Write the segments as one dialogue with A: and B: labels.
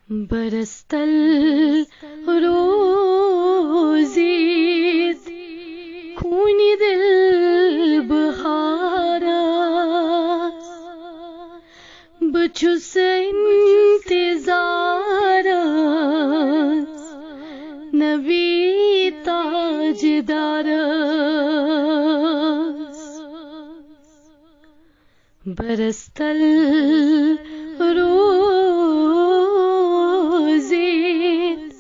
A: برستل روزید خونی دل بہارا بچس انتظار نبی تاجدار برستل روزید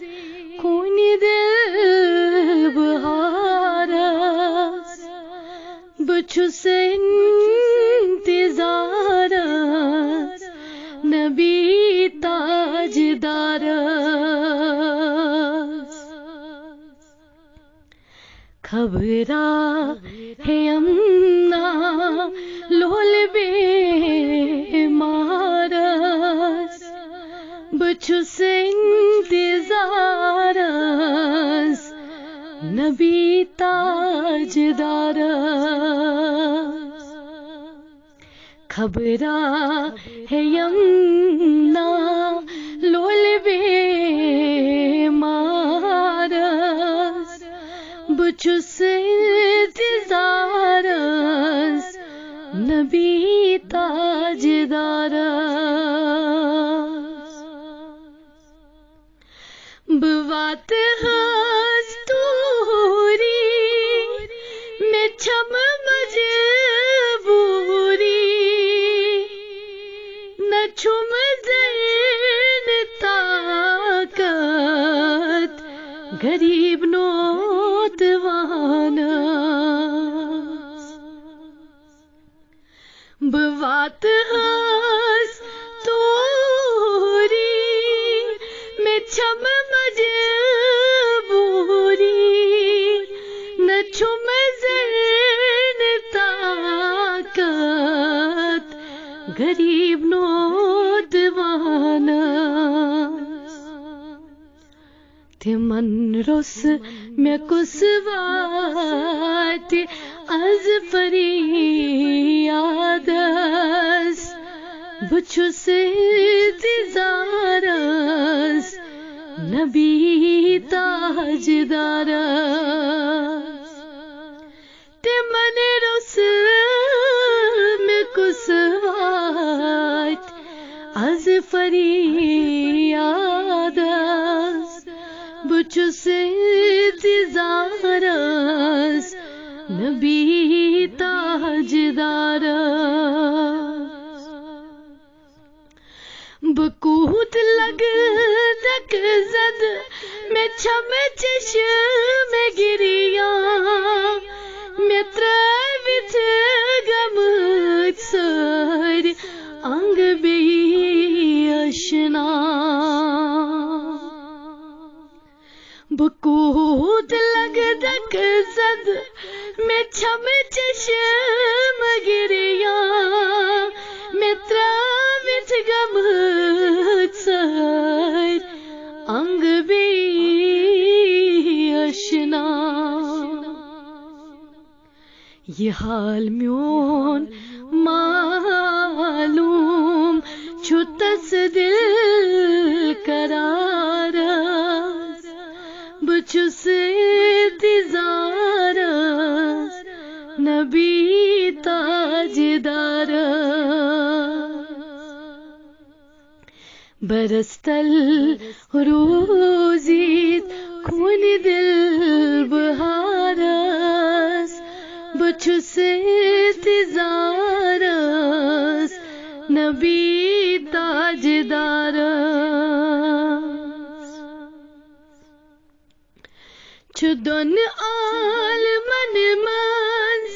A: خونی دل بہارا بچس انتظار نبی تاجدار خبرا ہے امنا لول بے مارس بچس انتظارس نبی تاجدار خبرا ہے یمنا لول بے مارس بچس انتظارس نبی تاجدار بوات ہستوری میں چھم مجبوری نہ چھم زین طاقت غریب نوتوانا بوات ہستوری میں چھم مجبوری نہ چھم زین طاقت غریب نوتوانا تمن رس میں کسوات از فریادس بچس انتظارس نبی تاجدار تمن رس میں کسوات از فریادس بچس انتظارس نبی تاجدار بکوت لگ دک زد میں چھم چشم گریا میں تروت گم سر انگ بی اشنا بکوت لگ دک زد میں چھم چشم گریا میں تروت گم سر انگ بی اشنا یہ حال میون معلوم چھتس دل قرار بچس انتظارس نبی تاجدار برستل روزید خونی دل بہارس بچس انتظارس نبی تاجدار چدن عالمن منز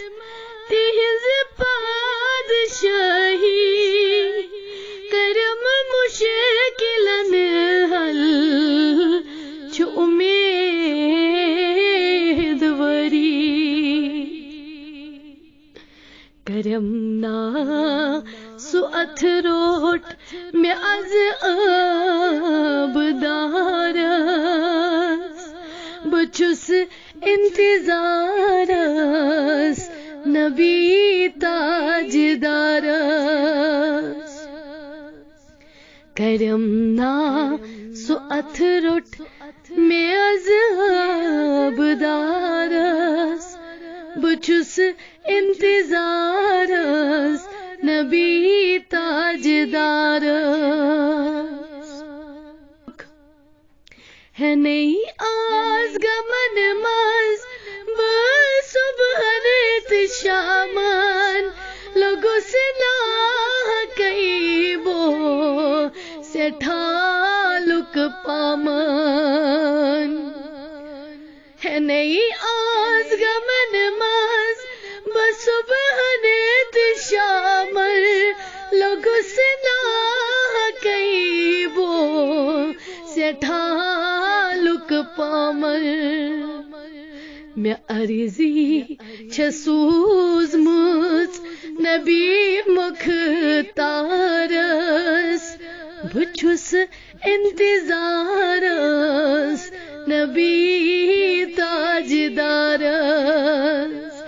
A: تہذ پادشاہی کرم مشکلن حل چھ امیدواری کرم نا سو اتھروٹ میں از آبدارس بچس انتظارس نبی تاجدار کرمنا سو اتھروٹ میں عذاب دارس بچس انتظارس نبی تاجدارس ہے نئی آز گمن ماز صبح ریت شامن لوگوں سے نہ کئی بو سے ٹھالک پامن ہے نئی آز گمن ماز صبح ریت شامن لوگوں سے نہ کئی بو سے ٹھالک پامن میں عرضی چھسوز مز نبی مختارس بچس انتظارس نبی تاجدارس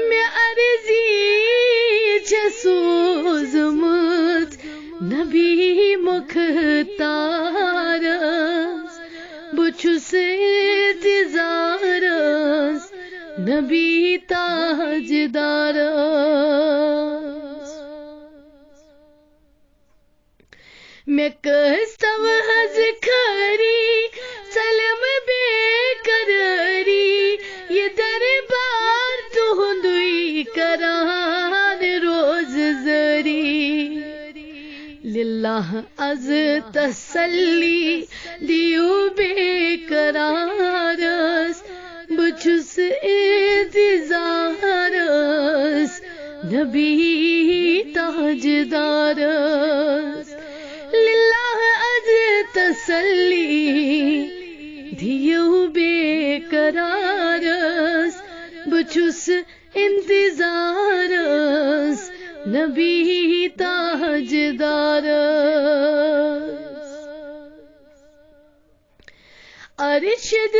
A: میں عرضی چھسوز مز نبی مختارس بچس انتظارس نبی تاجدارس میں کستم حز کھری سلم بے قراری یہ دربار تو ہندوئی کران روز زری للہ از تسلی دیو بے قرارس بچس انتظارس نبی تاجدارس للہ از تسلی دیو بے قرارس بچس انتظارس نبی تاجدارس ارشد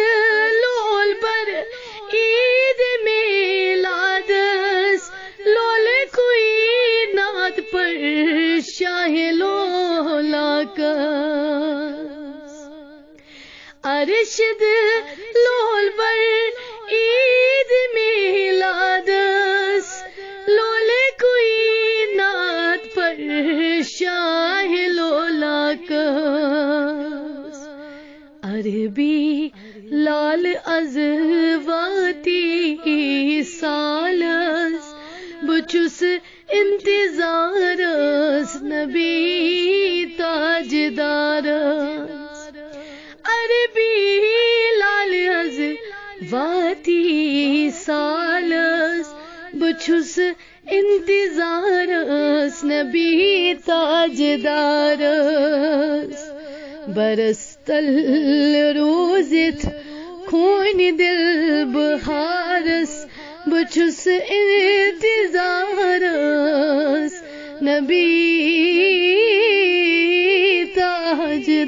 A: لول پر عید میلادس لول کوئی نعت پر شاہ لولاکس ارشد لول پر عید میلادس لول کوئی نعت پر شاہ لولاکس عربی لال ازواتی سالس بچس انتظارس نبی تاجدارس عربی لال ازواتی سالس بچس انتظارس نبی تاجدارس برستل روزت خون دل بہارس بچس انتظارس نبی تاجدارس